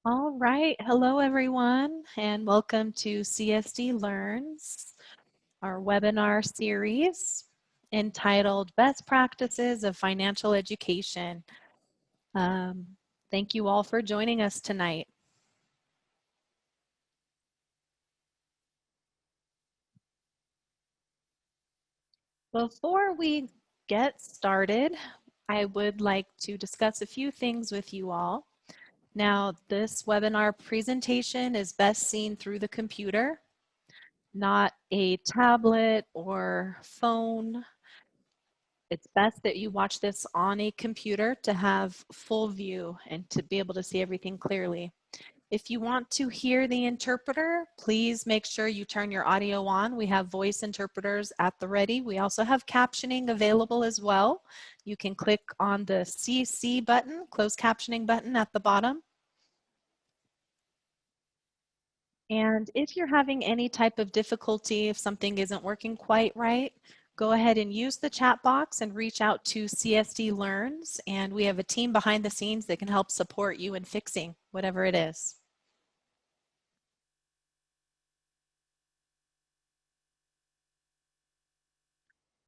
All right. Hello, everyone, and welcome to CSD Learns, our webinar series entitled Best Practices of Financial Education. Um, Thank you all for joining us tonight. Before we get started, I would like to discuss a few things with you all. Now, this webinar presentation is best seen through the computer, not a tablet or phone. It's best that you watch this on a computer to have full view and to be able to see everything clearly. If you want to hear the interpreter, please make sure you turn your audio on. We have voice interpreters at the ready. We also have captioning available as well. You can click on the CC button, closed captioning button at the bottom. And if you're having any type of difficulty, if something isn't working quite right, go ahead and use the chat box and reach out to CSD Learns, and we have a team behind the scenes that can help support you in fixing whatever it is.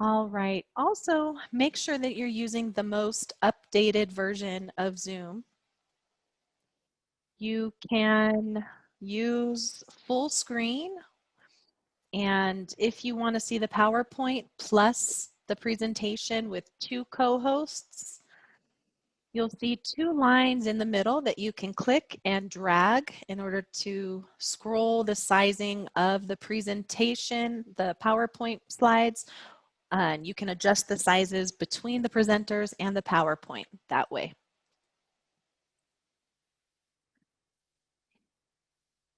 All right, also make sure that you're using the most updated version of Zoom. You can use full screen, and if you want to see the PowerPoint plus the presentation with two co-hosts, you'll see two lines in the middle that you can click and drag in order to scroll the sizing of the presentation, the PowerPoint slides, and you can adjust the sizes between the presenters and the PowerPoint that way.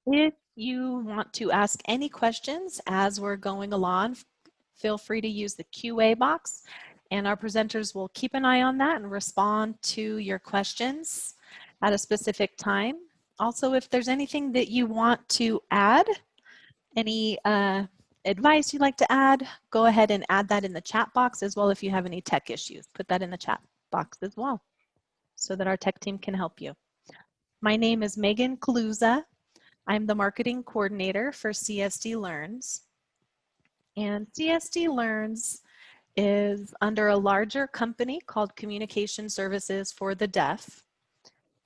If you want to ask any questions as we're going along, feel free to use the QA box, and our presenters will keep an eye on that and respond to your questions at a specific time. Also, if there's anything that you want to add, any advice you'd like to add, go ahead and add that in the chat box as well. If you have any tech issues, put that in the chat box as well so that our tech team can help you. My name is Megan Kaluza. I'm the marketing coordinator for CSD Learns. And CSD Learns is under a larger company called Communication Services for the Deaf.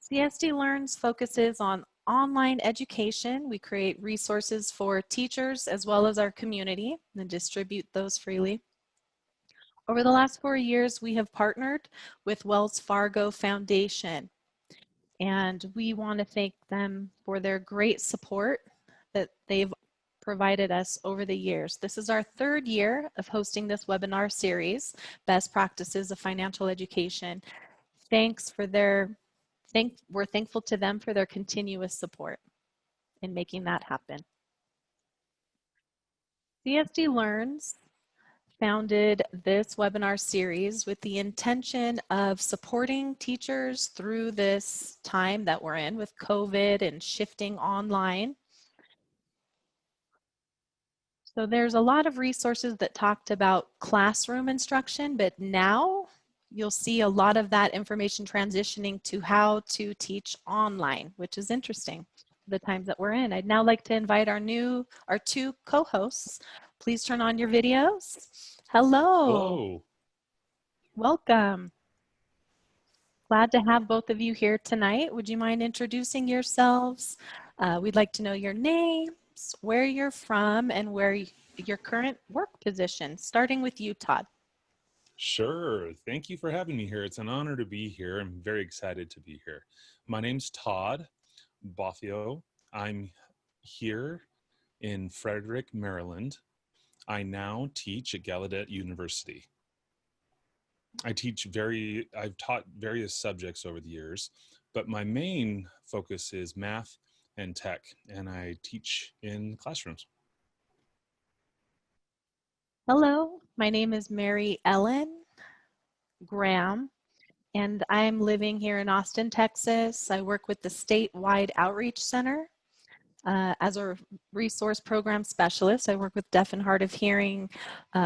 CSD Learns focuses on online education. We create resources for teachers as well as our community and distribute those freely. Over the last 4 years, we have partnered with Wells Fargo Foundation, and we want to thank them for their great support that they've provided us over the years. This is our 3rd year of hosting this webinar series, Best Practices of Financial Education. Thanks for we're thankful to them for their continuous support in making that happen. CSD Learns founded this webinar series with the intention of supporting teachers through this time that we're in with COVID and shifting online. So there's a lot of resources that talked about classroom instruction, but now you'll see a lot of that information transitioning to how to teach online, which is interesting for the times that we're in. I'd now like to invite our two co-hosts. Please turn on your videos. Hello. Hello. Welcome. Glad to have both of you here tonight. Would you mind introducing yourselves? We'd like to know your names, where you're from, and where your current work position. Starting with you, Todd. Sure. Thank you for having me here. It's an honor to be here. I'm very excited to be here. My name's Todd Bothio. I'm here in Frederick, Maryland. I now teach at Gallaudet University. I've taught various subjects over the years, but my main focus is math and tech, and I teach in classrooms. Hello, my name is Mary Ellen Graham, and I'm living here in Austin, Texas. I work with the statewide outreach center as a resource program specialist. I work with deaf and hard of hearing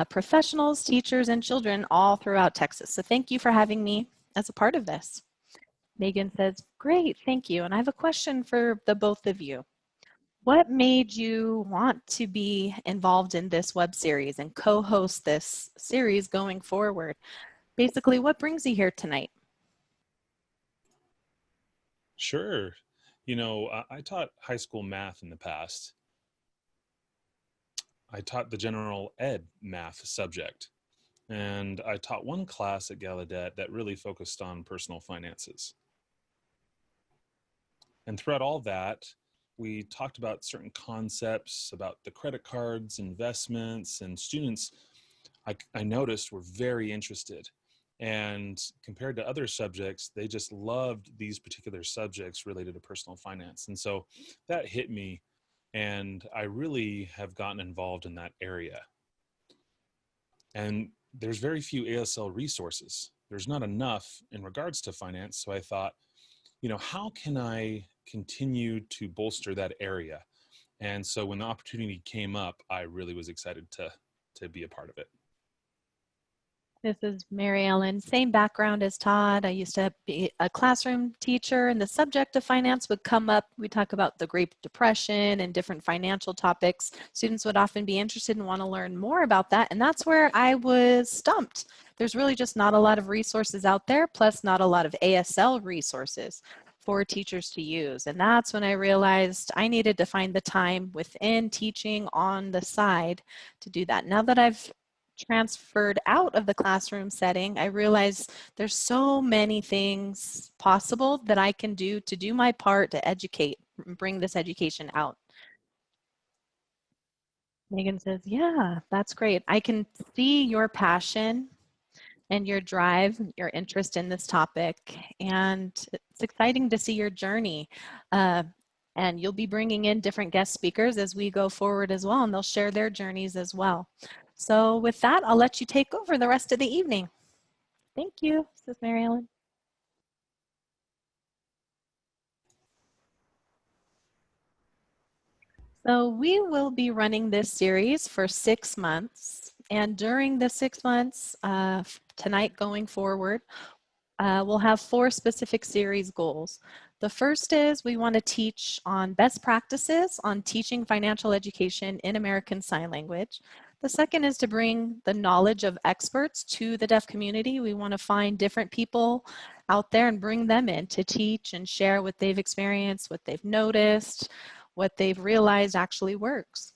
professionals, teachers, and children all throughout Texas. So thank you for having me as a part of this. Megan says, great, thank you. And I have a question for the both of you. What made you want to be involved in this web series and co-host this series going forward? Basically, what brings you here tonight? Sure. You know, I taught high school math in the past. I taught the general ed math subject, and I taught one class at Gallaudet that really focused on personal finances. And throughout all that, we talked about certain concepts about the credit cards, investments, and students I noticed were very interested. And compared to other subjects, they just loved these particular subjects related to personal finance. And so that hit me, and I really have gotten involved in that area. And there's very few ASL resources. There's not enough in regards to finance. So I thought, you know, how can I continue to bolster that area? And so when the opportunity came up, I really was excited to be a part of it. This is Mary Ellen, same background as Todd. I used to be a classroom teacher, and the subject of finance would come up. We talk about the Great Depression and different financial topics. Students would often be interested and want to learn more about that, and that's where I was stumped. There's really just not a lot of resources out there, plus not a lot of ASL resources for teachers to use. And that's when I realized I needed to find the time within teaching on the side to do that. Now that I've transferred out of the classroom setting, I realized there's so many things possible that I can do to do my part to educate, bring this education out. Megan says, yeah, that's great. I can see your passion and your drive, your interest in this topic, and it's exciting to see your journey. And you'll be bringing in different guest speakers as we go forward as well, and they'll share their journeys as well. So with that, I'll let you take over the rest of the evening. Thank you, Sis Mary Ellen. So we will be running this series for 6 months. And during the 6 months, tonight going forward, we'll have 4 specific series goals. The first is we want to teach on best practices on teaching financial education in American Sign Language. The second is to bring the knowledge of experts to the deaf community. We want to find different people out there and bring them in to teach and share what they've experienced, what they've noticed, what they've realized actually works.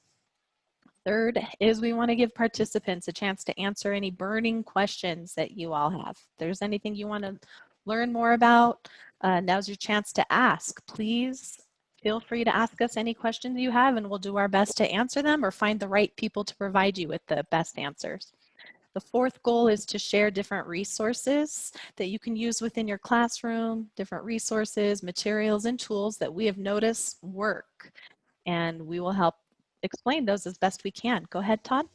Third is we want to give participants a chance to answer any burning questions that you all have. If there's anything you want to learn more about, now's your chance to ask. Please feel free to ask us any questions you have, and we'll do our best to answer them or find the right people to provide you with the best answers. The fourth goal is to share different resources that you can use within your classroom, different resources, materials, and tools that we have noticed work. And we will help explain those as best we can. Go ahead, Todd.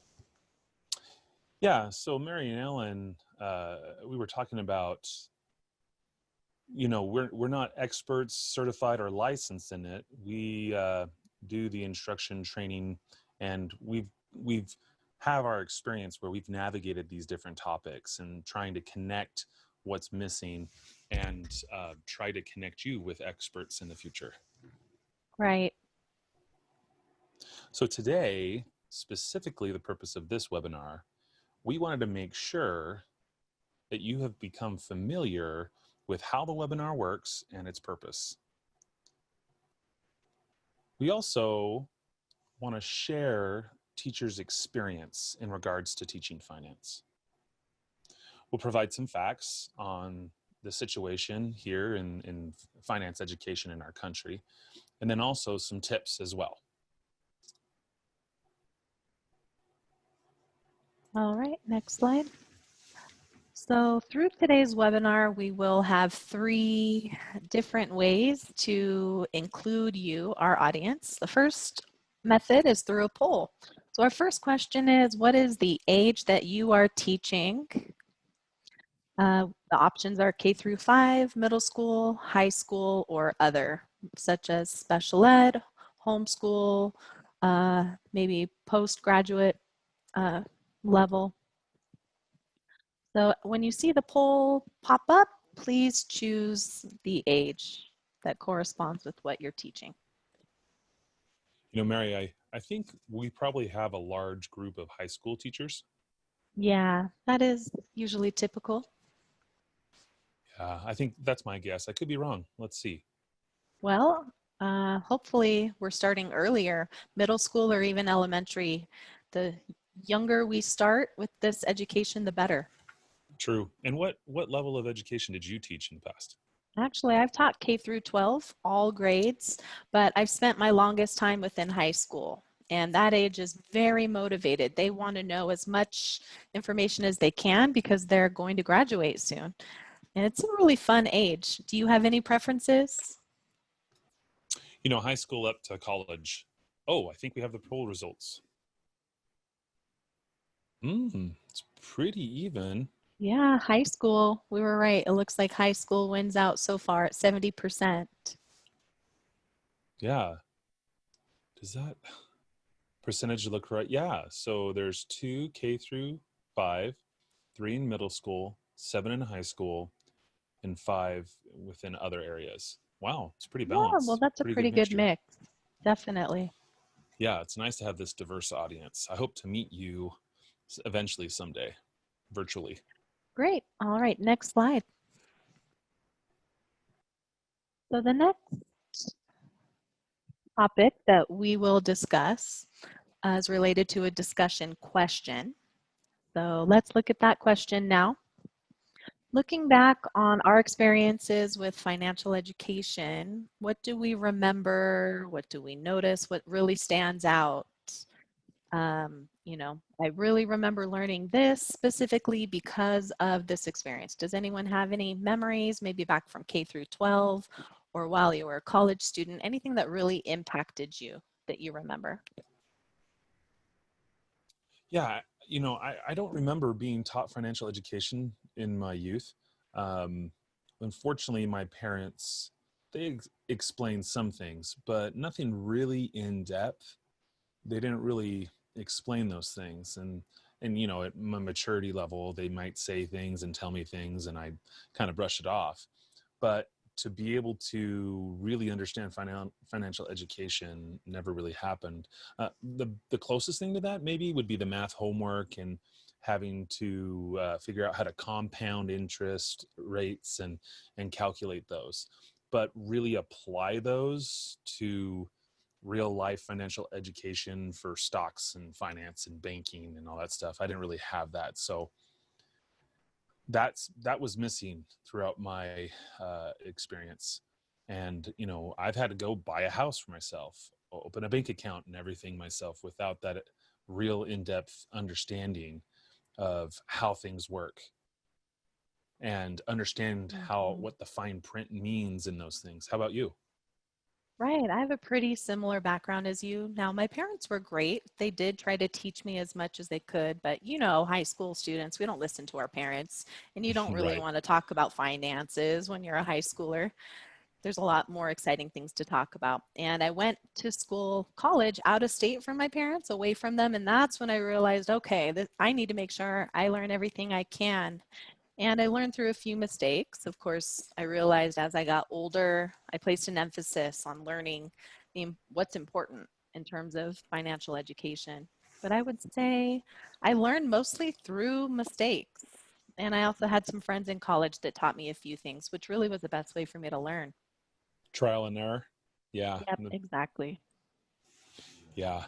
Yeah, so Mary and Ellen, we were talking about, you know, we're not experts, certified, or licensed in it. We do the instruction training, and we've have our experience where we've navigated these different topics and trying to connect what's missing and try to connect you with experts in the future. Right. So today, specifically the purpose of this webinar, we wanted to make sure that you have become familiar with how the webinar works and its purpose. We also want to share teachers' experience in regards to teaching finance. We'll provide some facts on the situation here in finance education in our country, and then also some tips as well. All right, next slide. So through today's webinar, we will have 3 different ways to include you, our audience. The first method is through a poll. So our first question is, what is the age that you are teaching? The options are K through 5, middle school, high school, or other, such as special ed, homeschool, maybe postgraduate level. So when you see the poll pop up, please choose the age that corresponds with what you're teaching. Mary, I think we probably have a large group of high school teachers. Yeah, that is usually typical. I think that's my guess. I could be wrong. Let's see. Well, hopefully we're starting earlier, middle school or even elementary. The younger we start with this education, the better. True. And what level of education did you teach in the past? Actually, I've taught K through 12, all grades, but I've spent my longest time within high school. And that age is very motivated. They want to know as much information as they can because they're going to graduate soon. And it's a really fun age. Do you have any preferences? High school up to college. Oh, I think we have the poll results. It's pretty even. Yeah, high school. We were right. It looks like high school wins out so far at 70%. Yeah. Does that percentage look right? Yeah. So there's 2 K through 5, 3 in middle school, 7 in high school, and 5 within other areas. Wow, it's pretty Yeah, well, balanced. that's a Pretty good pretty good mixture. mix. Definitely. Yeah, it's nice to have this diverse audience. I hope to meet you eventually someday, virtually. Great. All right, next slide. So the next topic that we will discuss is related to a discussion question. So let's look at that question now. Looking back on our experiences with financial education, what do we remember? What do we notice? What really stands out? I really remember learning this specifically because of this experience. Does anyone have any memories, maybe back from K through 12 or while you were a college student, anything that really impacted you that you remember? Yeah, I don't remember being taught financial education in my youth. Um, Unfortunately, my parents, they explained some things, but nothing really in depth. They didn't really explain those things. And at my maturity level, they might say things and tell me things, and I kind of brush it off. But to be able to really understand financial education never really happened. The closest thing to that maybe would be the math homework and having to figure out how to compound interest rates and calculate those, but really apply those to real life financial education for stocks and finance and banking and all that stuff. I didn't really have that, so that was missing throughout my experience. And I've had to go buy a house for myself, open a bank account and everything myself without that real in-depth understanding of how things work and understand how Mhm. what the fine print means in those things. How about you? Right. I have a pretty similar background as you. Now, my parents were great. They did try to teach me as much as they could, but high school students, we don't listen to our parents, and you don't really Right. want to talk about finances when you're a high schooler. There's a lot more exciting things to talk about. And I went to school, college, out of state from my parents, away from them, and that's when I realized, okay, I need to make sure I learn everything I can, and I learned through a few mistakes. Of course, I realized as I got older, I placed an emphasis on learning what's important in terms of financial education. But I would say I learned mostly through mistakes. And I also had some friends in college that taught me a few things, which really was the best way for me to learn. Trial and error. Yeah. Yep, exactly. Yeah.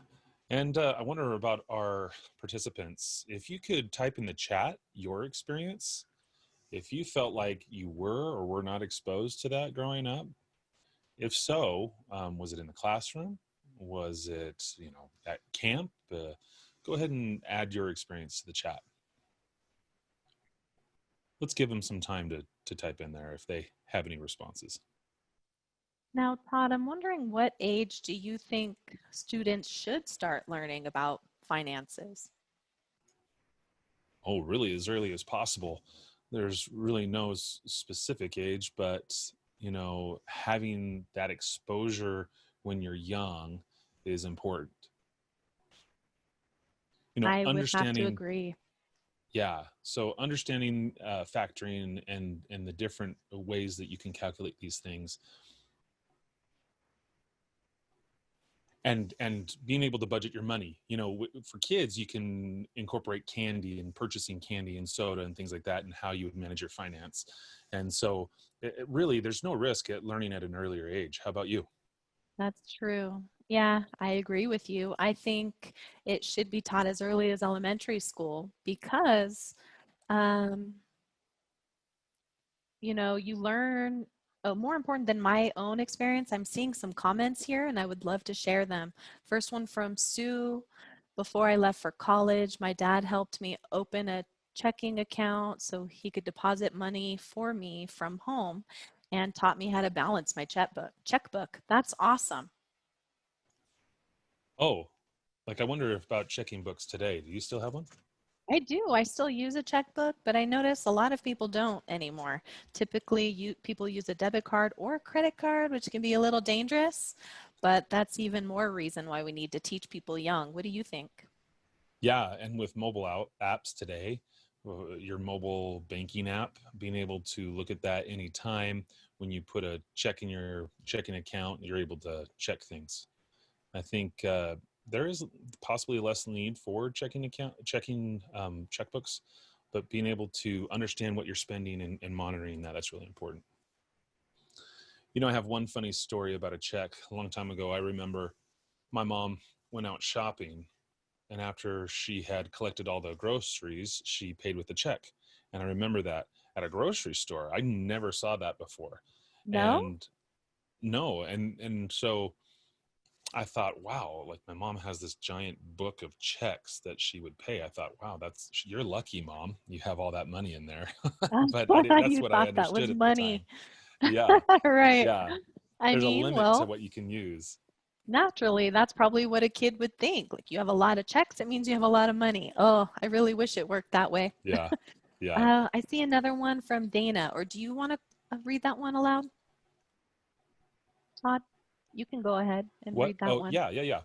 And I wonder about our participants. If you could type in the chat your experience, if you felt like you were or were not exposed to that growing up. If so, was it in the classroom? Was it, at camp? Go ahead and add your experience to the chat. Let's give them some time to type in there if they have any responses. Now, Todd, I'm wondering what age do you think students should start learning about finances? Oh, really, as early as possible. There's really no specific age, but having that exposure when you're young is important. I would have to Understanding agree. Yeah. So understanding factoring and the different ways that you can calculate these things, and being able to budget your money. For kids, you can incorporate candy and purchasing candy and soda and things like that, and how you would manage your finance. And so, really, there's no risk at learning at an earlier age. How about you? That's true. Yeah, I agree with you. I think it should be taught as early as elementary school because um, you learn, oh, more important than my own experience. I'm seeing some comments here and I would love to share them. First one from Sue. Before I left for college, my dad helped me open a checking account so he could deposit money for me from home and taught me how to balance my checkbook. That's awesome. Oh, like I wonder about checking books today. Do you still have one? I do. I still use a checkbook, but I notice a lot of people don't anymore. Typically, people use a debit card or a credit card, which can be a little dangerous, but that's even more reason why we need to teach people young. What do you think? Yeah, and with mobile apps today, your mobile banking app, being able to look at that anytime when you put a check in your checking account, you're able to check things. I think there is possibly less need for checking checkbooks, but being able to understand what you're spending and monitoring that's really important. I have one funny story about a check. A long time ago, I remember my mom went out shopping, and after she had collected all the groceries, she paid with a check. And I remember that at a grocery store. I never saw that before. No? And no, and so I thought, wow, like my mom has this giant book of checks that she would pay. I thought, wow, you're lucky, mom. You have all that money in there. But I did that's You what I thought that understood was at the money. time. Yeah. Right. Yeah. I There's a mean, limit to well, what you can use. naturally, that's probably what a kid would think. Like, you have a lot of checks, it means you have a lot of money. Oh, I really wish it worked that way. Yeah. Yeah. I see another one from Dana, or do you want to read that one aloud, Todd? You can go ahead and What? read that Oh, one. yeah, yeah, yeah.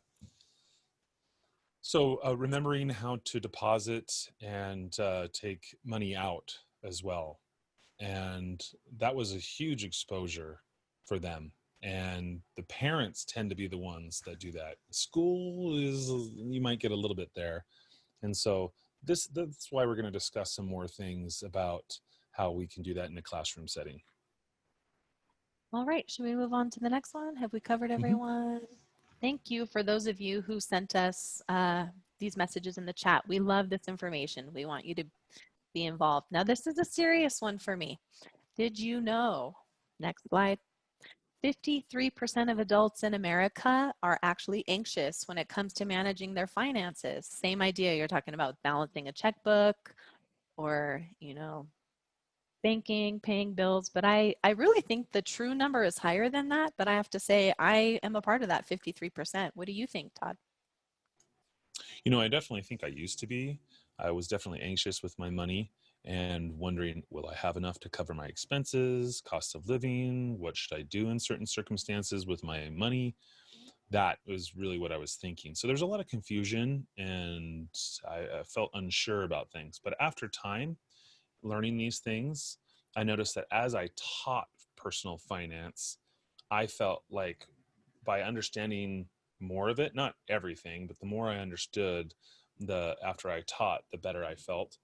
So remembering how to deposit and take money out as well. And that was a huge exposure for them. And the parents tend to be the ones that do that. School is, you might get a little bit there. And so that's why we're going to discuss some more things about how we can do that in a classroom setting. All right, should we move on to the next one? Have we covered Mm-hmm. everyone? Thank you for those of you who sent us these messages in the chat. We love this information. We want you to be involved. Now, this is a serious one for me. Did you know, next slide, 53% of adults in America are actually anxious when it comes to managing their finances? Same idea you're talking about, balancing a checkbook or, banking, paying bills, but I really think the true number is higher than that. But I have to say, I am a part of that 53%. What do you think, Todd? I definitely think I used to be. I was definitely anxious with my money and wondering, will I have enough to cover my expenses, cost of living? What should I do in certain circumstances with my money? That was really what I was thinking. So there's a lot of confusion, and I felt unsure about things. But after time, learning these things, I noticed that as I taught personal finance, I felt like by understanding more of it, not everything, but the more I understood, the after I taught, the better I felt.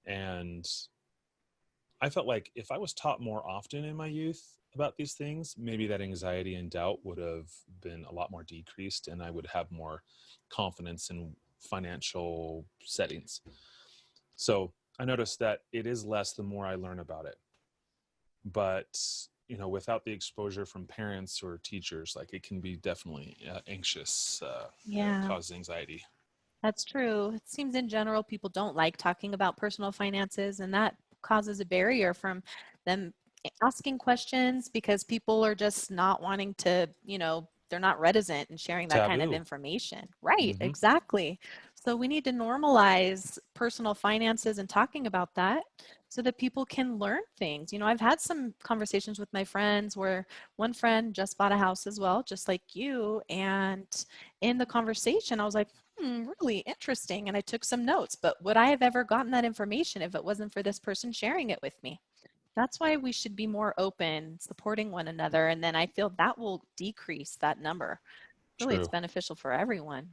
And I felt like if I was taught more often in my youth about these things, maybe that anxiety and doubt would have been a lot more decreased, and I would have more confidence in financial settings. So I noticed that it is less the more I learn about it. But without the exposure from parents or teachers, like it can be definitely anxious, Yeah, cause anxiety. that's true. It seems in general people don't like talking about personal finances, and that causes a barrier from them asking questions because people are just not wanting to, they're not reticent in sharing that kind of Taboo. information. Right, Hmm. exactly. So we need to normalize personal finances and talking about that so that people can learn things. I've had some conversations with my friends where one friend just bought a house as well, just like you. And in the conversation, I was like, Really interesting. And I took some notes, but would I have ever gotten that information if it wasn't for this person sharing it with me? That's why we should be more open, supporting one another. And then I feel that will decrease that number. Really, it's True. beneficial for everyone.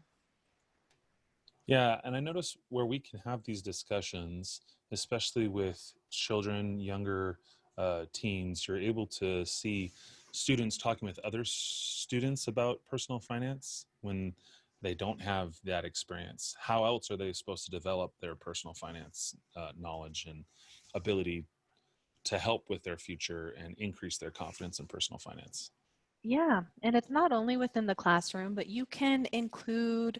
Yeah, and I notice where we can have these discussions, especially with children, younger teens, you're able to see students talking with other students about personal finance when they don't have that experience. How else are they supposed to develop their personal finance knowledge and ability to help with their future and increase their confidence in personal finance? Yeah, and it's not only within the classroom, but you can include,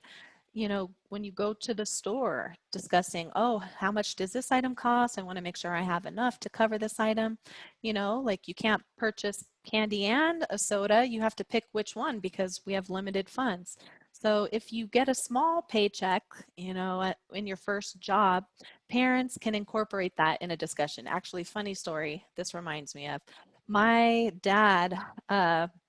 when you go to the store discussing, oh, how much does this item cost? I want to make sure I have enough to cover this item. Like you can't purchase candy and a soda. You have to pick which one because we have limited funds. So if you get a small paycheck, in your first job, parents can incorporate that in a discussion. Actually, funny story, this reminds me of my dad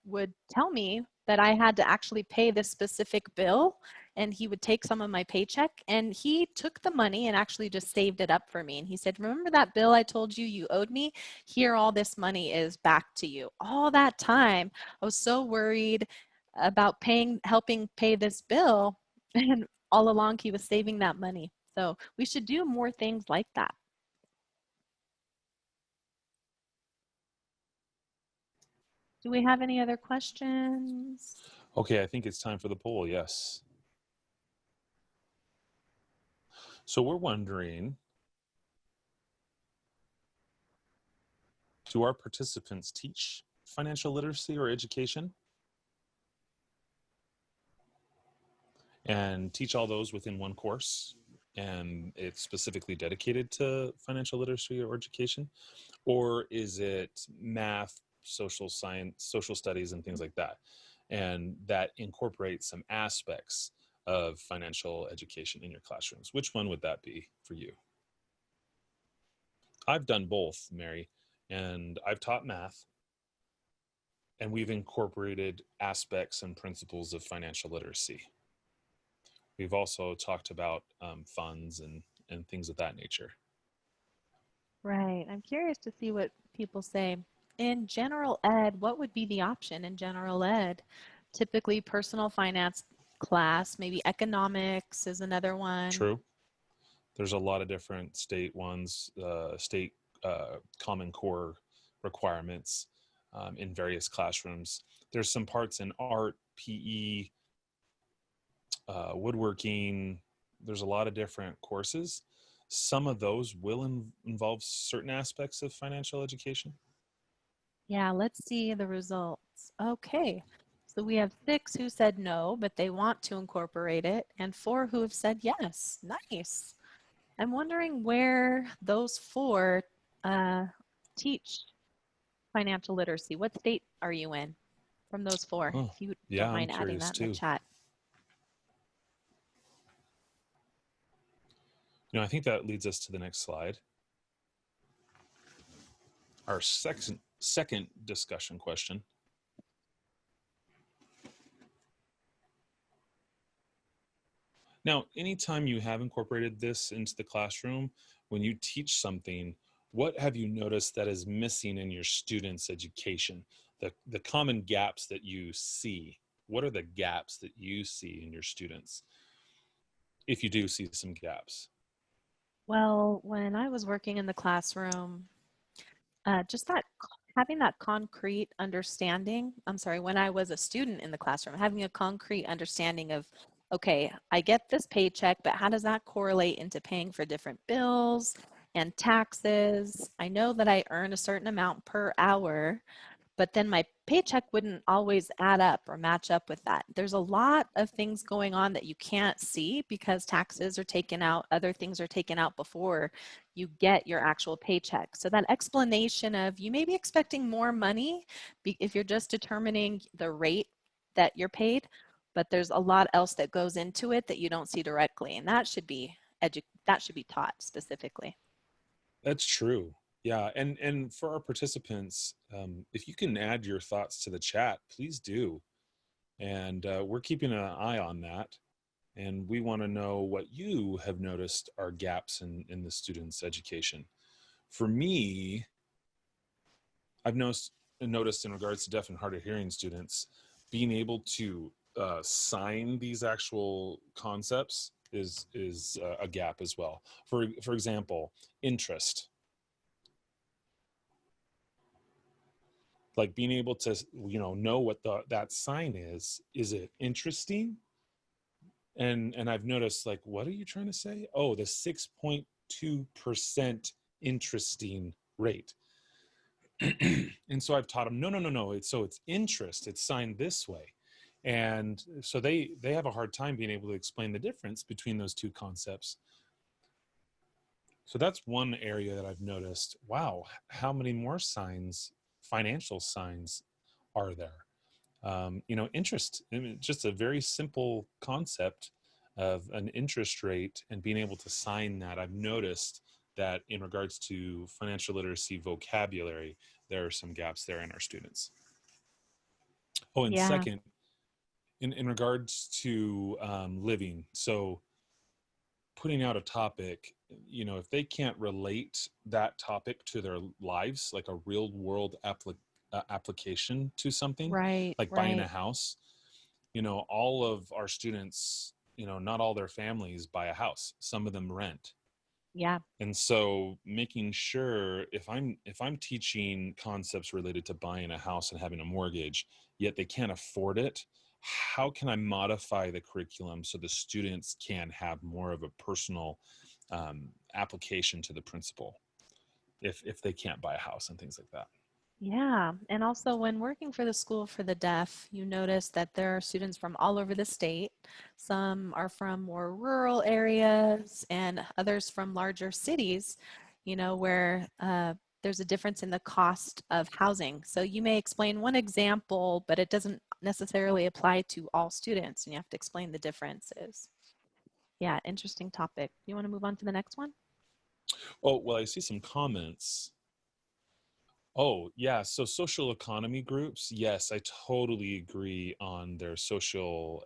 would tell me that I had to actually pay this specific bill, and he would take some of my paycheck, and he took the money and actually just saved it up for me. And he said, remember that bill I told you you owed me? Here, all this money is back to you. All that time, I was so worried about helping pay this bill, and all along he was saving that money. So we should do more things like that. Do we have any other questions? Okay, I think it's time for the poll. Yes. So we're wondering, do our participants teach financial literacy or education? And teach all those within one course? And it's specifically dedicated to financial literacy or education? Or is it math, social science, social studies, and things like that? And that incorporates some aspects of financial education in your classrooms. Which one would that be for you? I've done both, Mary, and I've taught math, and we've incorporated aspects and principles of financial literacy. We've also talked about funds and things of that nature. Right. I'm curious to see what people say. In general ed, what would be the option in general ed? Typically, personal finance class, maybe economics is another one. True. There's a lot of different state ones, state common core requirements in various classrooms. There's some parts in art, PE, woodworking. There's a lot of different courses. Some of those will involve certain aspects of financial education. Yeah, let's see the results. Okay. So we have 6 who said no, but they want to incorporate it, and 4 who have said yes. Nice. I'm wondering where those 4 uh, teach financial literacy. What state are you in from those 4? Huh. If you Yeah, don't I'm mind adding curious that in the too. chat. I think that leads us to the next slide. Our second discussion question. Now, anytime you have incorporated this into the classroom, when you teach something, what have you noticed that is missing in your students' education? The common gaps that you see. What are the gaps that you see in your students, if you do see some gaps? Well, when I was working in the classroom, just having that concrete understanding. I'm sorry, when I was a student in the classroom, having a concrete understanding of, okay, I get this paycheck, but how does that correlate into paying for different bills and taxes? I know that I earn a certain amount per hour, but then my paycheck wouldn't always add up or match up with that. There's a lot of things going on that you can't see because taxes are taken out, other things are taken out before you get your actual paycheck. So that explanation of you may be expecting more money if you're just determining the rate that you're paid, but there's a lot else that goes into it that you don't see directly, and that should be taught specifically. That's true. Yeah, and for our participants, if you can add your thoughts to the chat, please do. And we're keeping an eye on that. And we want to know what you have noticed are gaps in the students' education. For me, I've noticed in regards to deaf and hard of hearing students, being able to sign these actual concepts is a gap as well. For example, interest, like being able to know what that sign is it interesting? And I've noticed, like, what are you trying to say? Oh, the 6.2% interesting rate. And so I've taught them, no, it's interest, it's signed this way. And so they have a hard time being able to explain the difference between those two concepts. So that's one area that I've noticed. Wow, how many more signs, financial signs, are there? Interest, I mean, just a very simple concept of an interest rate and being able to sign that. I've noticed that in regards to financial literacy vocabulary, there are some gaps there in our students. Oh, and Yeah, second, in regards to living, so putting out a topic, if they can't relate that topic to their lives, like a real world application to something, right, like buying a right. house, all of our students, not all their families buy a house. Some of them rent. Yeah, And so making sure, if I'm teaching concepts related to buying a house and having a mortgage, yet they can't afford it, how can I modify the curriculum so the students can have more of a personal application to the principal if they can't buy a house and things like that? yeah. And also, when working for the School for the Deaf, you notice that there are students from all over the state. Some are from more rural areas and others from larger cities, where there's a difference in the cost of housing. So you may explain one example, but it doesn't necessarily apply to all students, and you have to explain the differences. Yeah, interesting topic. You want to move on to the next one? Oh, well, I see some comments. Oh, yeah. So social economy groups, yes, I totally agree on their socioeconomic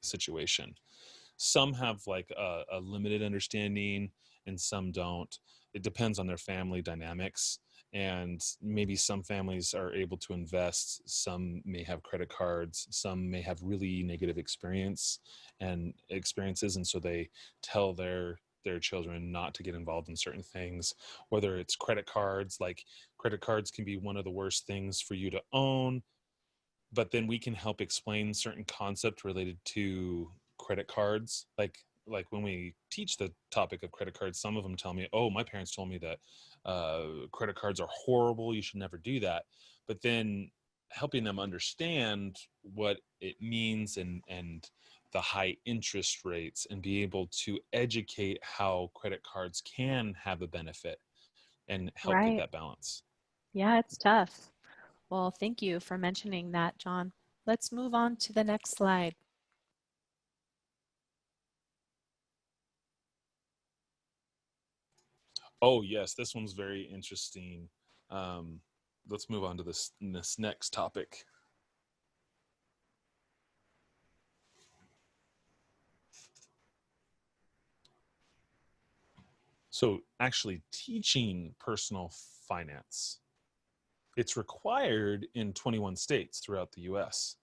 situation. Some have like a limited understanding and some don't. It depends on their family dynamics. And maybe some families are able to invest, some may have credit cards, some may have really negative experiences, and so they tell their children not to get involved in certain things, whether it's credit cards. Like, credit cards can be one of the worst things for you to own, but then we can help explain certain concept related to credit cards. Like when we teach the topic of credit cards, some of them tell me, oh, my parents told me that credit cards are horrible, you should never do that. But then helping them understand what it means and the high interest rates, and be able to educate how credit cards can have a benefit and help get Right. that balance. Yeah, it's tough. Well, thank you for mentioning that, John. Let's move on to the next slide. Oh yes, this one's very interesting. Um, let's move on to this next topic. So actually teaching personal finance. It's required in 21 states throughout the US.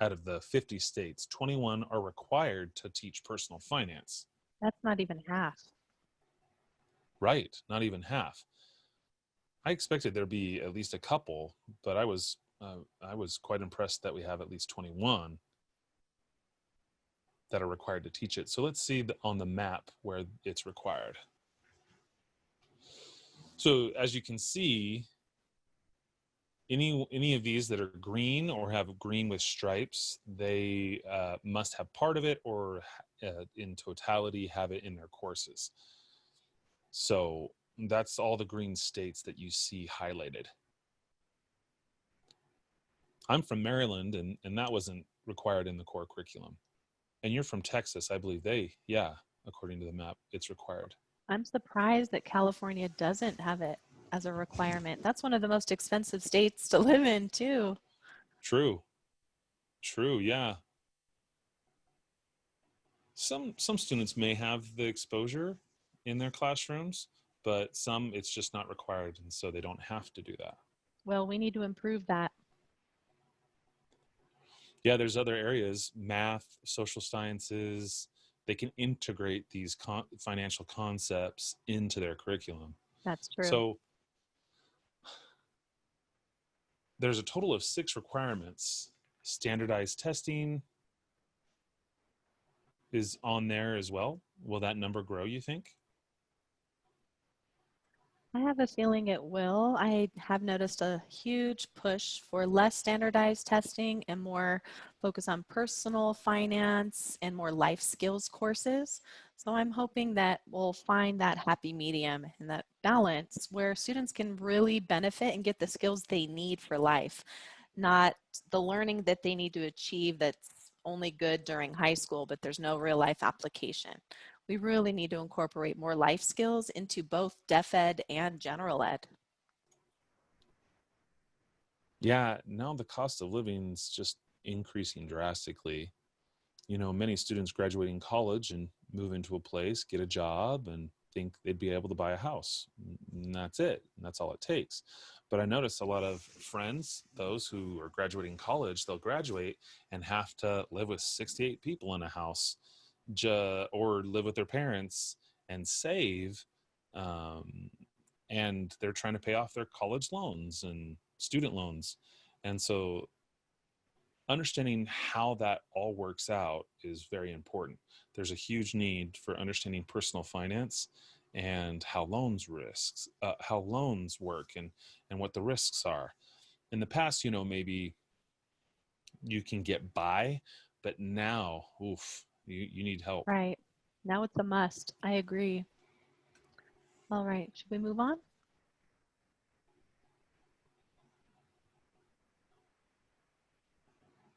Out of the 50 states, 21 are required to teach personal finance. That's not even half. Right, not even half. I expected there'd be at least a couple, but I was quite impressed that we have at least 21 that are required to teach it. So let's see on the map where it's required. So as you can see, any of these that are green or have green with stripes, they must have part of it, or in totality have it in their courses. So that's all the green states that you see highlighted. I'm from Maryland, and that wasn't required in the core curriculum. And you're from Texas, I believe. Yeah, according to the map, it's required. I'm surprised that California doesn't have it as a requirement. That's one of the most expensive states to live in, too. True, true, yeah. Some students may have the exposure in their classrooms, but some it's just not required, and so they don't have to do that. Well, we need to improve that. Yeah, there's other areas, math, social sciences. They can integrate these financial concepts into their curriculum. That's true. So there's a total of 6 requirements. Standardized testing is on there as well. Will that number grow, you think? I have a feeling it will. I have noticed a huge push for less standardized testing and more focus on personal finance and more life skills courses. So I'm hoping that we'll find that happy medium and that balance where students can really benefit and get the skills they need for life, not the learning that they need to achieve that's only good during high school, but there's no real life application. We really need to incorporate more life skills into both deaf ed and general ed. Yeah, now the cost of living is just increasing drastically. Many students graduating college and move into a place, get a job, and think they'd be able to buy a house. And that's it. And that's all it takes. But I notice a lot of friends, those who are graduating college, they'll graduate and have to live with 68 people in a house, or live with their parents and save. Um, and they're trying to pay off their college loans and student loans. And so understanding how that all works out is very important. There's a huge need for understanding personal finance and how loans work, and what the risks are. In the past, maybe you can get by, but now, oof, you need help. Right. Now it's a must. I agree. All right. Should we move on?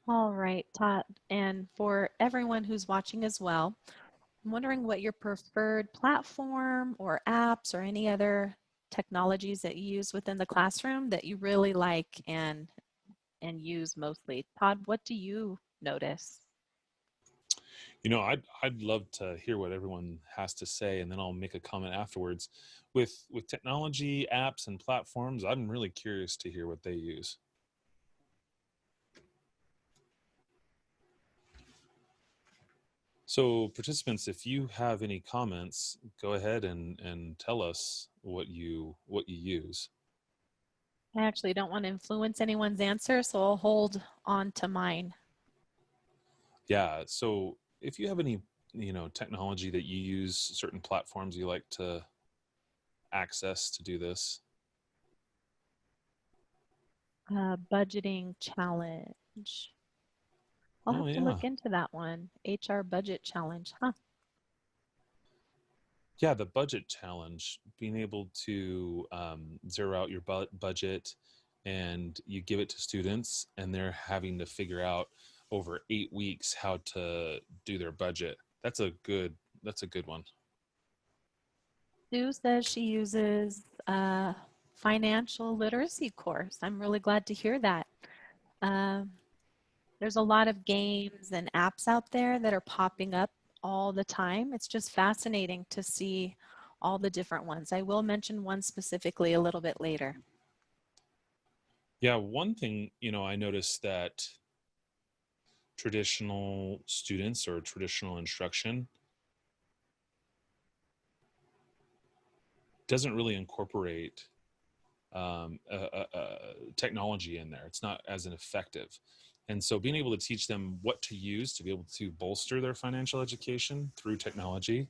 All right, Todd. And for everyone who's watching as well, I'm wondering what your preferred platform or apps or any other technologies that you use within the classroom that you really like and use mostly. Todd, what do you notice? I'd love to hear what everyone has to say, and then I'll make a comment afterwards. With technology, apps, and platforms, I'm really curious to hear what they use. So, participants, if you have any comments, go ahead and tell us what you use. I actually don't want to influence anyone's answer, so I'll hold on to mine. Yeah. So, if you have any technology that you use, certain platforms you like to access to do this. Budgeting challenge. I'll Oh have to yeah, look into that one. HR budget challenge, huh? yeah. The budget challenge, being able to zero out your budget, and you give it to students, and they're having to figure out over 8 weeks how to do their budget. That's a good one. Sue says she uses a financial literacy course. I'm really glad to hear that. Um, there's a lot of games and apps out there that are popping up all the time. It's just fascinating to see all the different ones. I will mention one specifically a little bit later. Yeah, one thing, I noticed that traditional students or traditional instruction doesn't really incorporate technology in there. It's not as an effective. And so being able to teach them what to use to be able to bolster their financial education through technology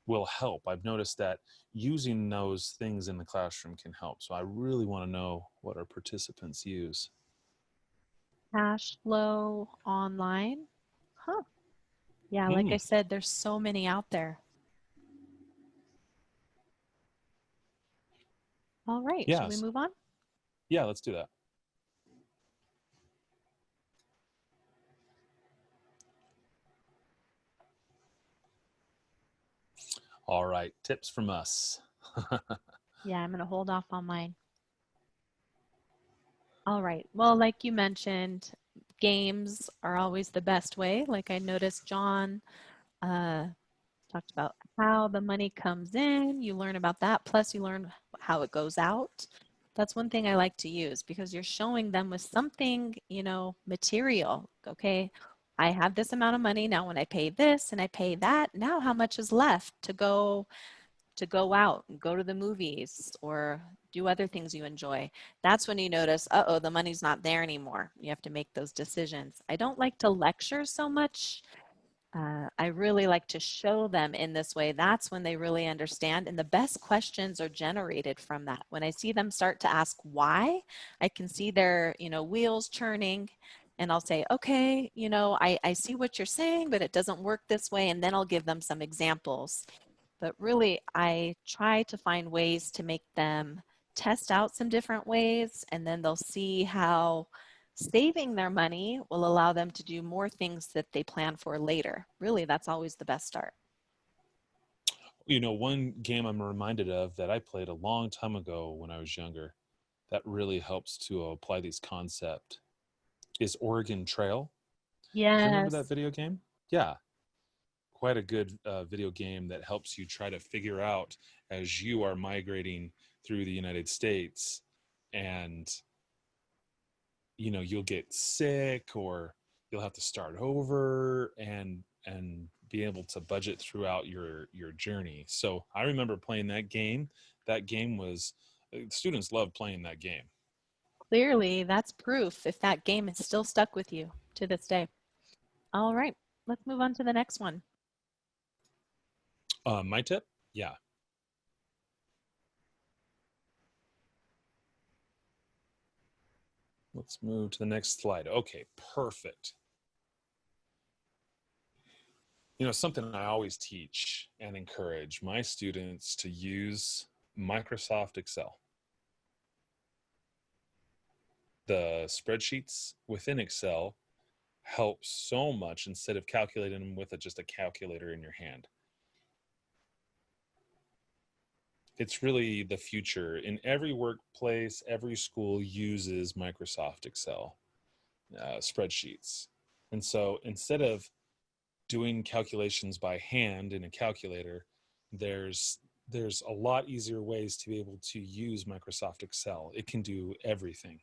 will help. I've noticed that using those things in the classroom can help. So I really want to know what our participants use. Cash flow online. Huh. Yeah, like Hmm. I said, there's so many out there. All right, should we Yes. move on? Yeah, let's do that. All right. Tips from us. Yeah, I'm going to hold off on mine. All right. Well, like you mentioned, Games are always the best way. Like I noticed John uh, talked about how the money comes in. You learn about that. Plus, you learn how it goes out. That's one thing I like to use because you're showing them with something, material. Okay, I have this amount of money. Now, when I pay this and I pay that, now how much is left to go out and go to the movies or do other things you enjoy? That's when you notice, uh-oh, the money's not there anymore. You have to make those decisions. I don't like to lecture so much. I really like to show them in this way. That's when they really understand. And the best questions are generated from that. When I see them start to ask why, I can see their, wheels churning. And I'll say, okay, I see what you're saying, but it doesn't work this way. And then I'll give them some examples. But really, I try to find ways to make them test out some different ways, and then they'll see how saving their money will allow them to do more things that they plan for later. Really, that's always the best start. One game I'm reminded of that I played a long time ago when I was younger that really helps to apply these concepts is Oregon Trail. Do you remember that Yes. video game? Yeah, quite a good video game that helps you try to figure out as you are migrating through the United States, and you'll get sick or you'll have to start over and be able to budget throughout your journey. So I remember playing that game. That game was students love playing that game. Clearly, that's proof if that game is still stuck with you to this day. All right, let's move on to the next one. My tip, yeah, let's move to the next slide. Okay, perfect. Something I always teach and encourage my students to use Microsoft Excel. The spreadsheets within Excel help so much instead of calculating them with just a calculator in your hand. It's really the future. In every workplace, every school uses Microsoft Excel spreadsheets. And so instead of doing calculations by hand in a calculator, there's a lot easier ways to be able to use Microsoft Excel. It can do everything.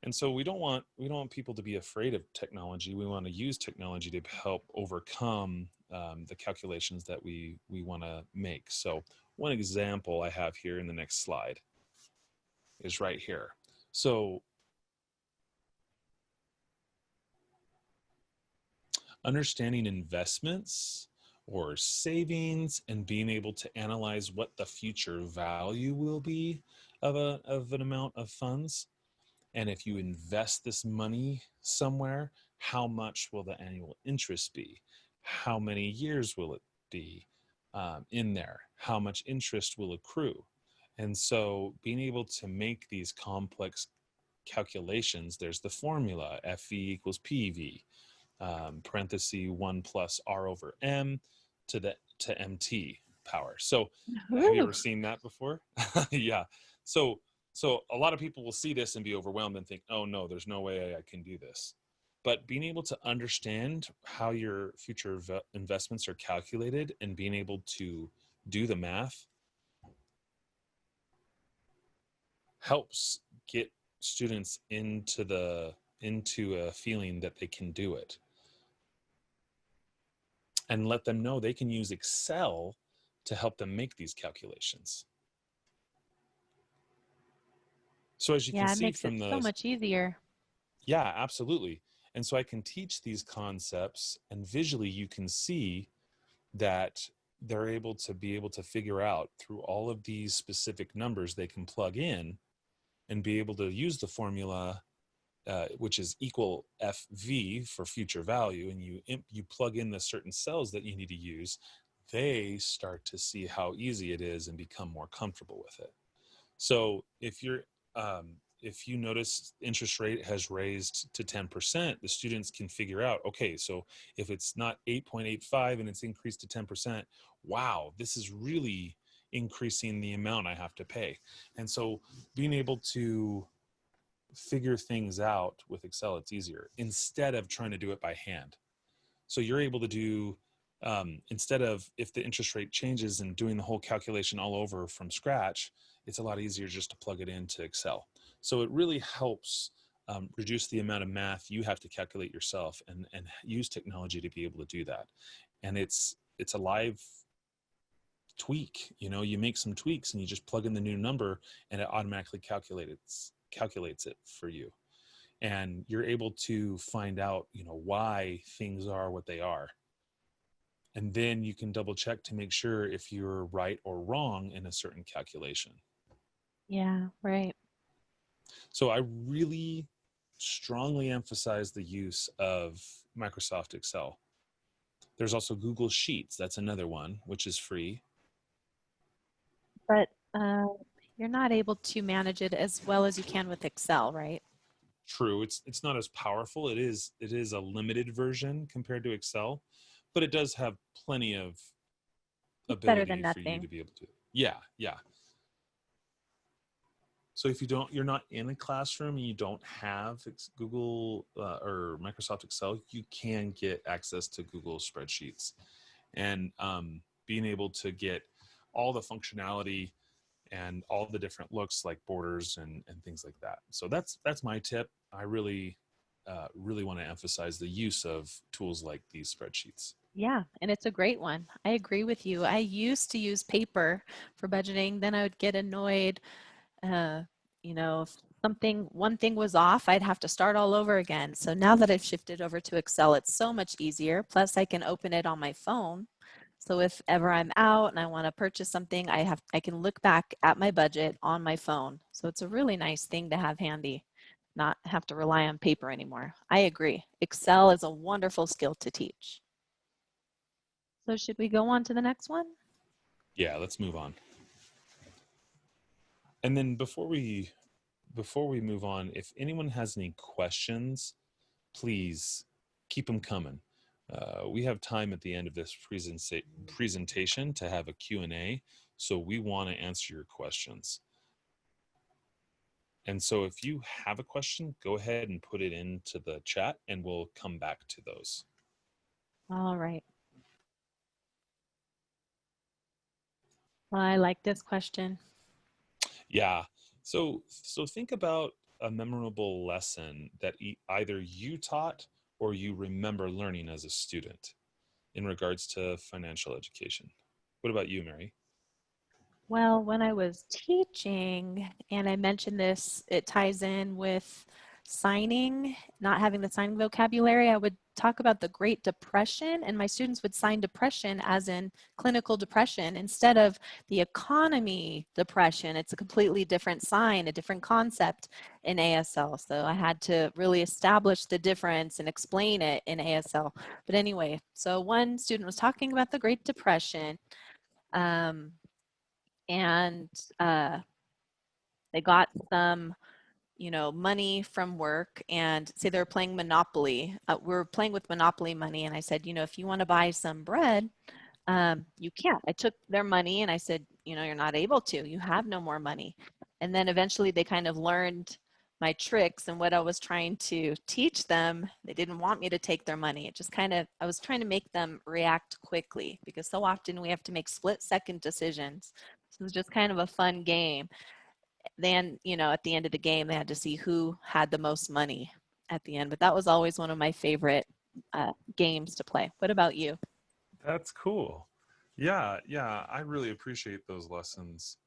And so we don't want people to be afraid of technology. We want to use technology to help overcome the calculations that we want to make. So one example I have here in the next slide is right here. So understanding investments or savings and being able to analyze what the future value will be of an amount of funds. And if you invest this money somewhere, how much will the annual interest be? How many years will it be in there? How much interest will accrue? And so being able to make these complex calculations, there's the formula FV equals PV, parenthesis 1 plus R over M to MT power. So have you Woo. ever seen that before? Yeah. So a lot of people will see this and be overwhelmed and think, oh no, there's no way I can do this. But being able to understand how your future investments are calculated and being able to do the math helps get students into a feeling that they can do it, and let them know they can use Excel to help them make these calculations. So as you can Yeah, it see makes it from so the, much easier. yeah, absolutely. And so I can teach these concepts, and visually you can see that they're able to figure out through all of these specific numbers they can plug in and be able to use the formula, which is equal FV for future value, and you plug in the certain cells that you need to use. They start to see how easy it is and become more comfortable with it. So if you notice interest rate has raised to 10%, the students can figure out, okay, so if it's not 8.85 and it's increased to 10%, wow, this is really increasing the amount I have to pay. And so being able to figure things out with Excel. It's easier instead of trying to do it by hand. So you're able to do, instead of if the interest rate changes and doing the whole calculation all over from scratch, it's a lot easier just to plug it into Excel. So it really helps reduce the amount of math you have to calculate yourself, and use technology to be able to do that. And it's a live tweak. You make some tweaks and you just plug in the new number and it automatically calculates it for you. And you're able to find out, why things are what they are. And then you can double check to make sure if you're right or wrong in a certain calculation. Yeah, right. So I really strongly emphasize the use of Microsoft Excel. There's also Google Sheets. That's another one, which is free. But you're not able to manage it as well as you can with Excel, right? True, it's not as powerful. It is a limited version compared to Excel, but it does have plenty of It's better than ability for you to nothing. be able to. Yeah. So if you're not in a classroom and you don't have Google or Microsoft Excel, you can get access to Google spreadsheets, and being able to get all the functionality and all the different looks like borders and things like that. So that's my tip. I really want to emphasize the use of tools like these spreadsheets. Yeah, and it's a great one. I agree with you. I used to use paper for budgeting. Then I would get annoyed. Uh, if one thing was off, I'd have to start all over again. So now that I've shifted over to Excel, it's so much easier. Plus, I can open it on my phone. So if ever I'm out and I want to purchase something, I can look back at my budget on my phone. So it's a really nice thing to have handy, not have to rely on paper anymore. I agree. Excel is a wonderful skill to teach. So should we go on to the next one? Yeah, let's move on. And then before we move on, if anyone has any questions, please keep them coming. We have time at the end of this presentation to have a Q&A, so we want to answer your questions. And so if you have a question, go ahead and put it into the chat and we'll come back to those. All right. Well, I like this question. Yeah. So think about a memorable lesson that either you taught or you remember learning as a student in regards to financial education. What about you, Mary? Well, when I was teaching, and I mentioned this, it ties in with signing, not having the signing vocabulary. I would talk about the Great Depression, and my students would sign depression as in clinical depression instead of the economy depression. It's a completely different sign, a different concept in ASL. So I had to really establish the difference and explain it in ASL. But anyway, so one student was talking about the Great Depression. And they got some money from work, and say they were playing Monopoly. We were playing with Monopoly money, and I said, if you want to buy some bread, you can't. I took their money and I said, you're not able to. You have no more money. And then eventually they kind of learned my tricks and what I was trying to teach them. They didn't want me to take their money. It just I was trying to make them react quickly, because so often we have to make split-second decisions. So it was just kind of a fun game. Then, at the end of the game, they had to see who had the most money at the end. But that was always one of my favorite games to play. What about you? That's cool. Yeah, I really appreciate those lessons.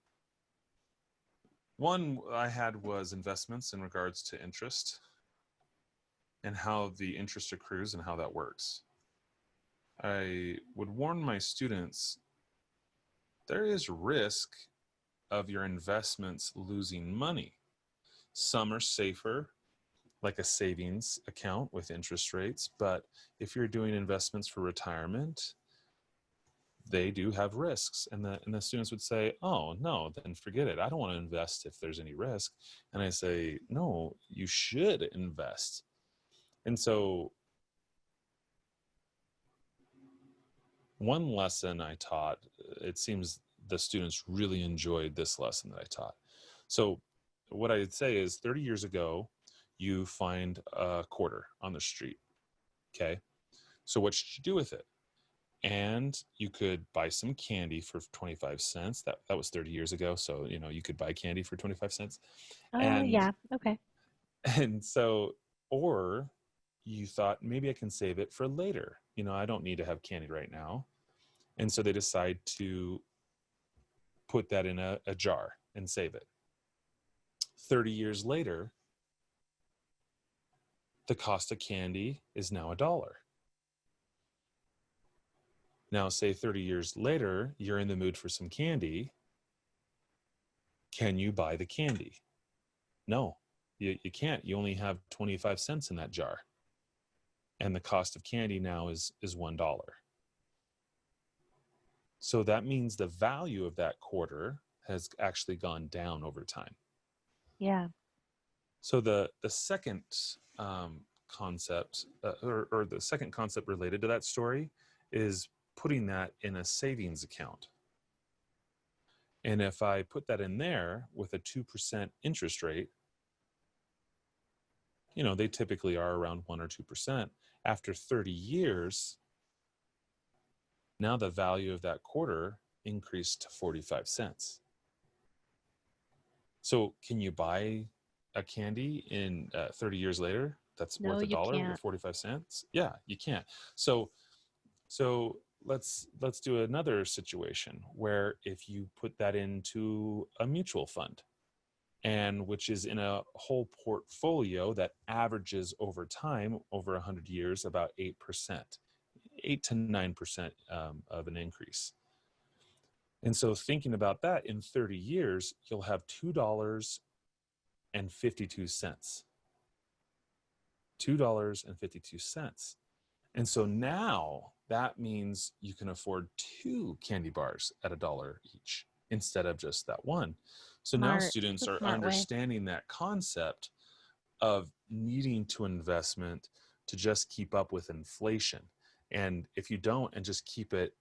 One I had was investments in regards to interest and how the interest accrues and how that works. I would warn my students there is risk of your investments losing money. Some are safer, like a savings account with interest rates, but if you're doing investments for retirement, they do have risks. And the students would say, oh, no, then forget it. I don't want to invest if there's any risk. And I say, no, you should invest. And so one lesson I taught, it seems the students really enjoyed this lesson that I taught. So what I'd say is 30 years ago, you find a quarter on the street. Okay. So what should you do with it? And you could buy some candy for 25 cents. That was 30 years ago. So, you could buy candy for 25 cents. And, Yeah, okay. and so, or you thought maybe I can save it for later. I don't need to have candy right now. And so they decide to put that in a jar and save it. 30 years later, the cost of candy is now $1. Now, say 30 years later, you're in the mood for some candy. Can you buy the candy? No, you can't. You only have 25 cents in that jar. And the cost of candy now is $1. So that means the value of that quarter has actually gone down over time. Yeah. So the second concept, or the second concept related to that story, is putting that in a savings account. And if I put that in there with a 2% interest rate, they typically are around 1 or 2%. After 30 years, now the value of that quarter increased to 45 cents. So can you buy a candy in 30 years later that's No, worth you $1 with can't. 45 cents? Yeah, you can't. So let's do another situation where if you put that into a mutual fund, and which is in a whole portfolio that averages over time, over 100 years, about 8%, 8 to 9% of an increase. And so thinking about that, in 30 years, you'll have $2.52. $2.52. And so now that means you can afford 2 candy bars at $1 each instead of just that one. So now Smart. students It's a are smart way. understanding that concept of needing to investment to just keep up with inflation. And if you don't and just keep it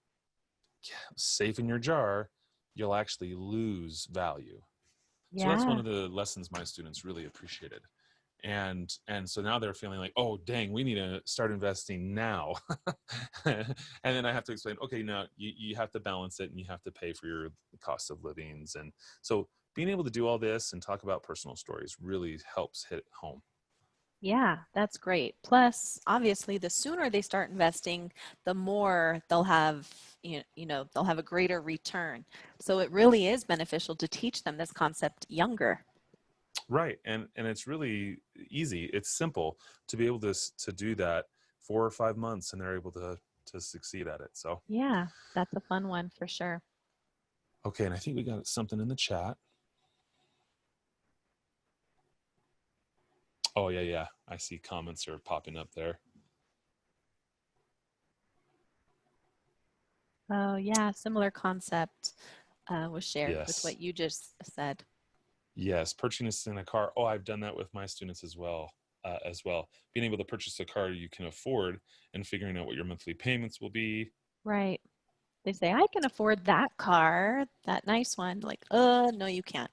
safe in your jar, you'll actually lose value. So that's one Yeah. of the lessons my students really appreciated. And so now they're feeling like, oh dang, we need to start investing now. And then I have to explain, okay, now you have to balance it and you have to pay for your cost of livings. And so being able to do all this and talk about personal stories really helps hit home. Yeah, that's great. Plus, obviously, the sooner they start investing, the more they'll have, they'll have a greater return. So it really is beneficial to teach them this concept younger. Right. And it's really easy. It's simple to be able to do that 4 or 5 months, and they're able to succeed at it. So Yeah, that's a fun one for sure. okay, and I think we got something in the chat. Oh yeah. I see comments are popping up there. Oh, yeah, similar concept was shared with Yes. what you just said. Yes, purchasing a car. Oh, I've done that with my students as well. Being able to purchase a car you can afford and figuring out what your monthly payments will be. Right. They say, I can afford that car, that nice one. Like, no, you can't.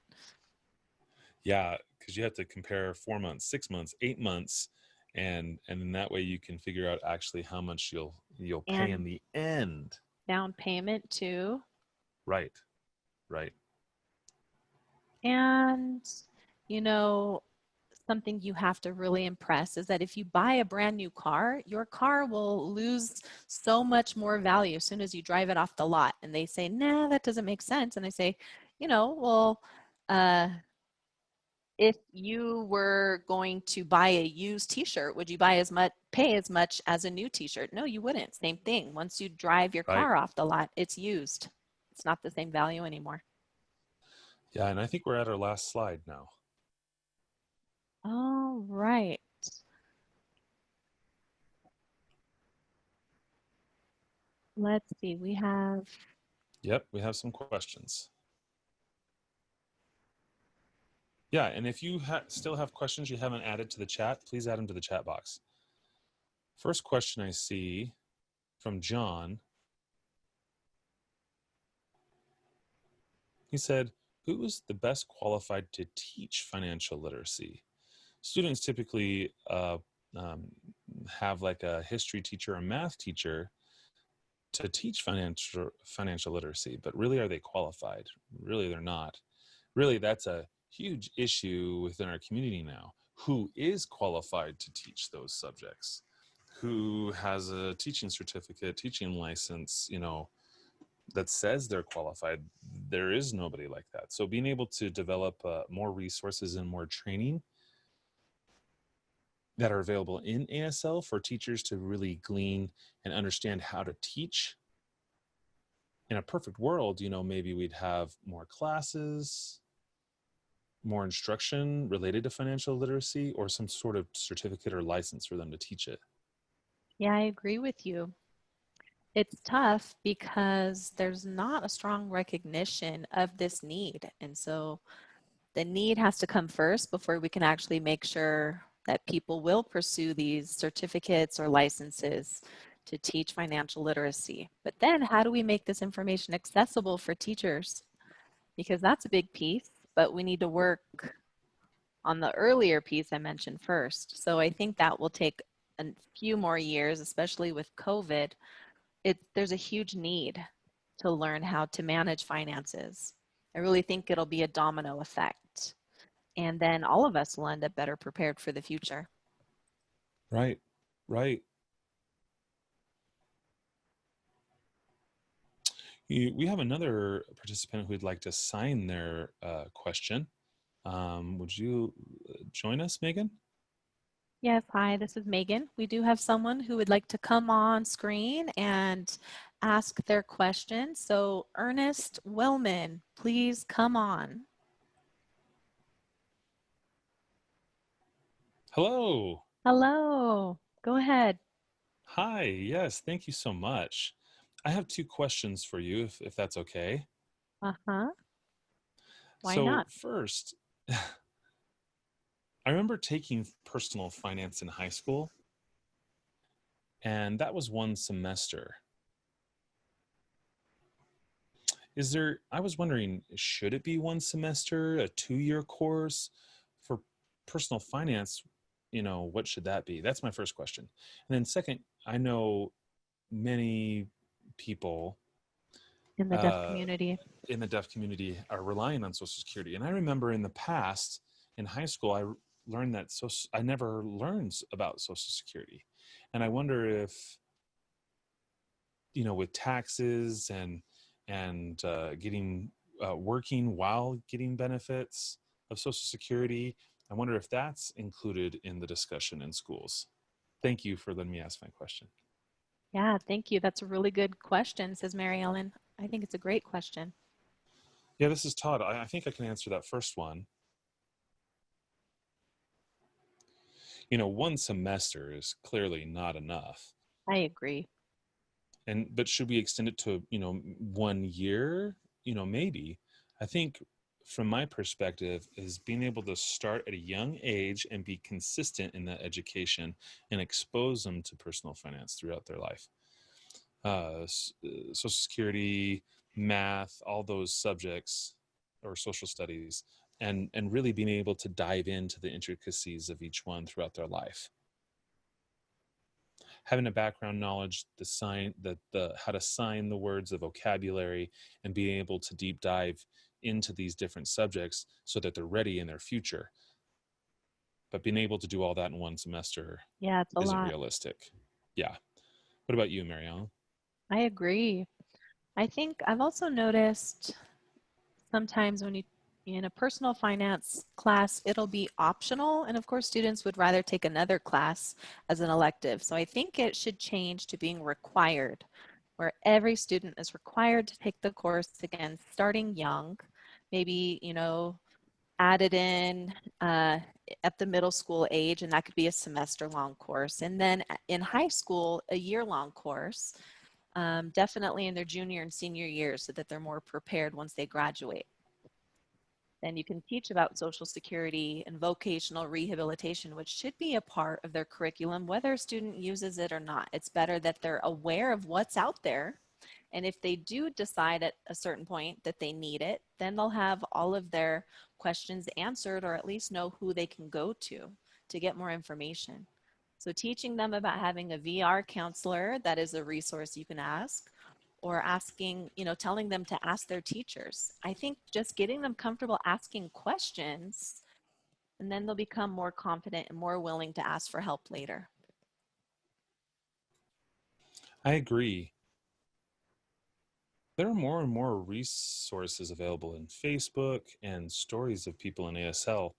Yeah, because you have to compare 4 months, 6 months, 8 months, and in that way you can figure out actually how much you'll pay in And the end. down payment too. Right, right, And, you know, something you have to really impress is that if you buy a brand new car, your car will lose so much more value as soon as you drive it off the lot. And they say, nah, that doesn't make sense. And I say, well, uh, if you were going to buy a used t-shirt, would you pay as much as a new t-shirt? No, you wouldn't. Same thing. Once you drive your right. car off the lot, it's used. It's not the same value anymore. Yeah, and I think we're at our last slide now. All right. Let's see. We have Yep, we have some questions. Yeah, and if you still have questions you haven't added to the chat, please add them to the chat box. First question I see from John. He said, who is the best qualified to teach financial literacy? students typically um, have like a history teacher or math teacher to teach financial literacy, but really, are they qualified? Really, they're not. Really, that's a huge issue within our community now. Who is qualified to teach those subjects? Who has a teaching certificate, teaching license, that says they're qualified? There is nobody like that. So being able to develop more resources and more training that are available in ASL for teachers to really glean and understand how to teach. In a perfect world, maybe we'd have more classes, more instruction related to financial literacy, or some sort of certificate or license for them to teach it. Yeah, I agree with you. It's tough because there's not a strong recognition of this need. And so the need has to come first before we can actually make sure that people will pursue these certificates or licenses to teach financial literacy. But then how do we make this information accessible for teachers? Because that's a big piece, but we need to work on the earlier piece I mentioned first. So I think that will take a few more years, especially with COVID. There's a huge need to learn how to manage finances. I really think it'll be a domino effect. And then all of us will end up better prepared for the future. Right, right. We have another participant who'd like to sign their question. Would you join us, Megan? Yes, hi, this is Megan. We do have someone who would like to come on screen and ask their question. So Ernest Wellman, please come on. Hello. Hello, go ahead. Hi. Yes, thank you so much. I have two questions for you, if that's okay. Uh-huh, why So, not? first, I remember taking personal finance in high school, and that was one semester. I was wondering, should it be one semester, a 2-year course for personal finance? What should that be? That's my first question. And then, second, I know many people In the deaf uh, community. in the deaf community are relying on Social Security. And I remember in the past, in high school, I learned that I never learned about Social Security. And I wonder if, with taxes and getting working while getting benefits of Social Security, I wonder if that's included in the discussion in schools. Thank you for letting me ask my question. Yeah, thank you. That's a really good question, says Mary Ellen. I think it's a great question. Yeah, this is Todd. I think I can answer that first one. One semester is clearly not enough. I agree. But should we extend it to, 1 year? Maybe. I think from my perspective is being able to start at a young age and be consistent in that education and expose them to personal finance throughout their life. Social Security, math, all those subjects, or social studies, and really being able to dive into the intricacies of each one throughout their life. Having a background knowledge, the how to sign the words, the vocabulary, and being able to deep dive into these different subjects so that they're ready in their future. But being able to do all that in one semester Yeah, it's a isn't lot. realistic. Yeah. What about you, Marielle? I agree. I think I've also noticed sometimes when you in a personal finance class, it'll be optional. And of course, students would rather take another class as an elective. So I think it should change to being required, where every student is required to take the course again, starting young, maybe, added in at the middle school age, and that could be a semester long course. And then in high school, a year long course, definitely in their junior and senior years so that they're more prepared once they graduate. Then you can teach about Social Security and vocational rehabilitation, which should be a part of their curriculum, whether a student uses it or not. It's better that they're aware of what's out there. And if they do decide at a certain point that they need it, then they'll have all of their questions answered or at least know who they can go to. to get more information. So teaching them about having a VR counselor, that is a resource you can ask, or asking, telling them to ask their teachers. I think just getting them comfortable asking questions, and then they'll become more confident and more willing to ask for help later. I agree. There are more and more resources available in Facebook and stories of people in ASL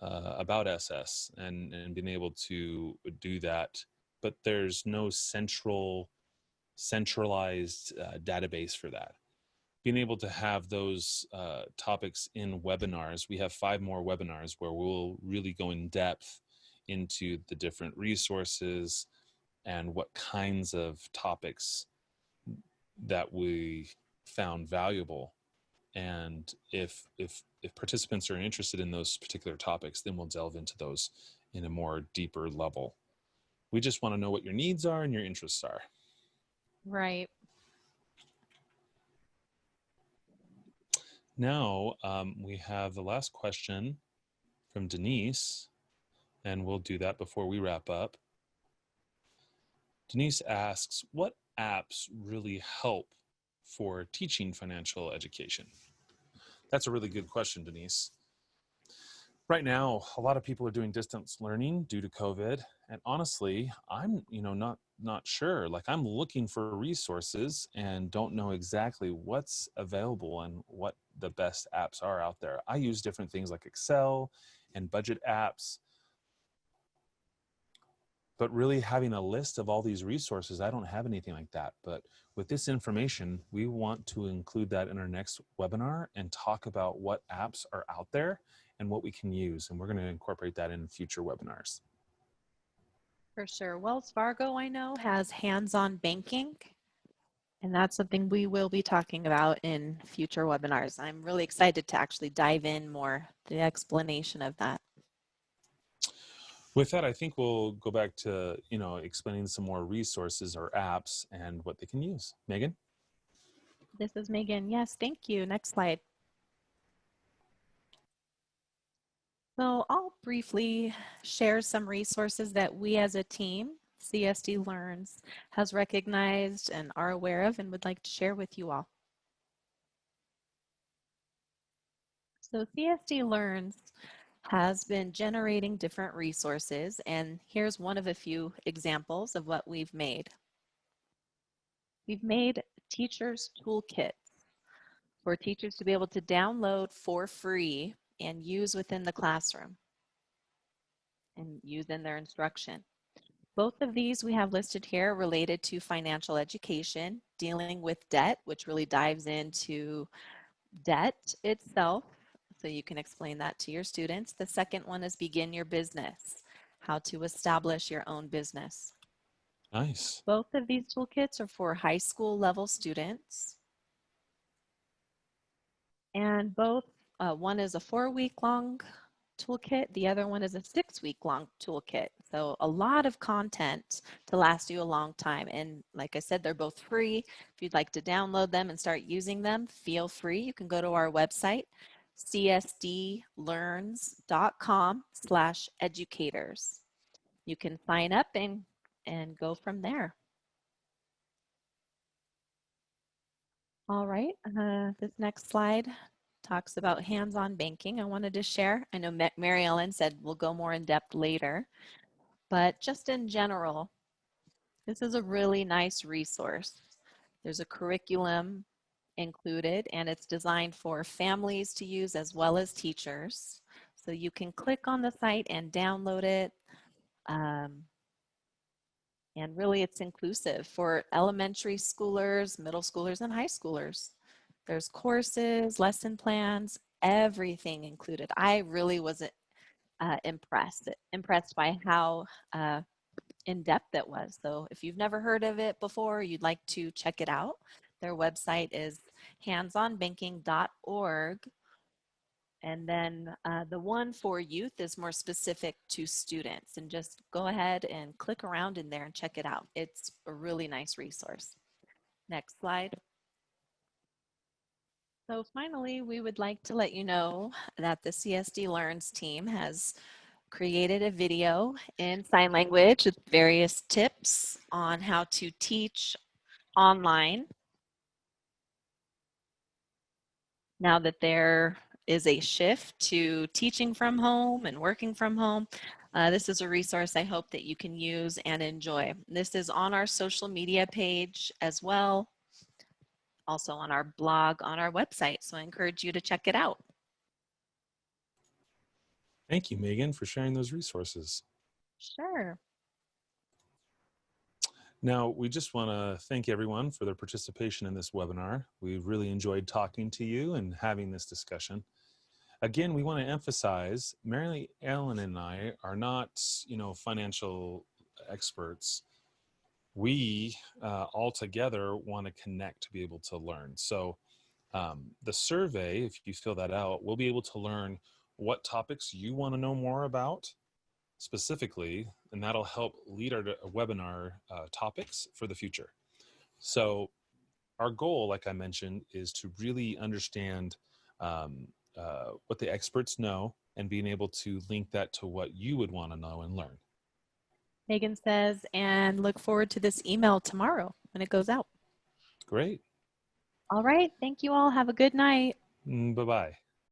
about SS and being able to do that. But there's no centralized database for that. Being able to have those topics in webinars, we have 5 more webinars where we'll really go in depth into the different resources and what kinds of topics that we found valuable. And if participants are interested in those particular topics, then we'll delve into those in a more deeper level. We just want to know what your needs are and your interests are. Right. Now we have the last question from Denise, and we'll do that before we wrap up. Denise asks, what apps really help for teaching financial education? That's a really good question, Denise. Right now, a lot of people are doing distance learning due to COVID, and honestly, I'm not sure. Like, I'm looking for resources and don't know exactly what's available and what the best apps are out there. I use different things like Excel and budget apps, but really having a list of all these resources, I don't have anything like that. But with this information, we want to include that in our next webinar and talk about what apps are out there and what we can use. And we're going to incorporate that in future webinars. For sure. Wells Fargo, I know, has hands-on banking, and that's something we will be talking about in future webinars. I'm really excited to actually dive in more, the explanation of that. With that, I think we'll go back to, explaining some more resources or apps and what they can use. Megan? This is Megan. Yes, thank you. Next slide. So I'll briefly share some resources that we as a team, CSD Learns, has recognized and are aware of and would like to share with you all. So CSD Learns has been generating different resources, and here's one of a few examples of what we've made. We've made teachers' toolkits for teachers to be able to download for free and use within the classroom and use in their instruction. Both of these we have listed here related to financial education, dealing with debt, which really dives into debt itself, so you can explain that to your students. The second one is begin your business, how to establish your own business. Nice. Both of these toolkits are for high school level students. And both, one is a 4-week long toolkit, the other one is a 6-week long toolkit. So a lot of content to last you a long time. And like I said, they're both free. If you'd like to download them and start using them, feel free. You can go to our website, csdlearns.com/educators. You can sign up and go from there. All right, this next slide talks about hands-on banking. I wanted to share, I know Mary Ellen said we'll go more in depth later, but just in general, this is a really nice resource. There's a curriculum included, and it's designed for families to use as well as teachers. So you can click on the site and download it. And really it's inclusive for elementary schoolers, middle schoolers, and high schoolers. There's courses, lesson plans, everything included. I really was impressed by how in-depth it was. So if you've never heard of it before, you'd like to check it out, their website is handsonbanking.org. And then the one for youth is more specific to students, and just go ahead and click around in there and check it out. It's a really nice resource. Next slide. So finally, we would like to let you know that the CSD Learns team has created a video in sign language with various tips on how to teach online now that there is a shift to teaching from home and working from home. This is a resource I hope that you can use and enjoy. This is on our social media page as well, also on our blog on our website, so I encourage you to check it out. Thank you, Megan, for sharing those resources. Sure. Now, we just want to thank everyone for their participation in this webinar. We really enjoyed talking to you and having this discussion. Again, we want to emphasize, Mary Ellen and I are not, financial experts. We all together want to connect to be able to learn. So the survey, if you fill that out, we'll be able to learn what topics you want to know more about specifically, and that'll help lead our webinar topics for the future. So our goal, like I mentioned, is to really understand what the experts know and being able to link that to what you would want to know and learn. Megan says, and look forward to this email tomorrow when it goes out. Great. All right. Thank you all. Have a good night. Bye-bye.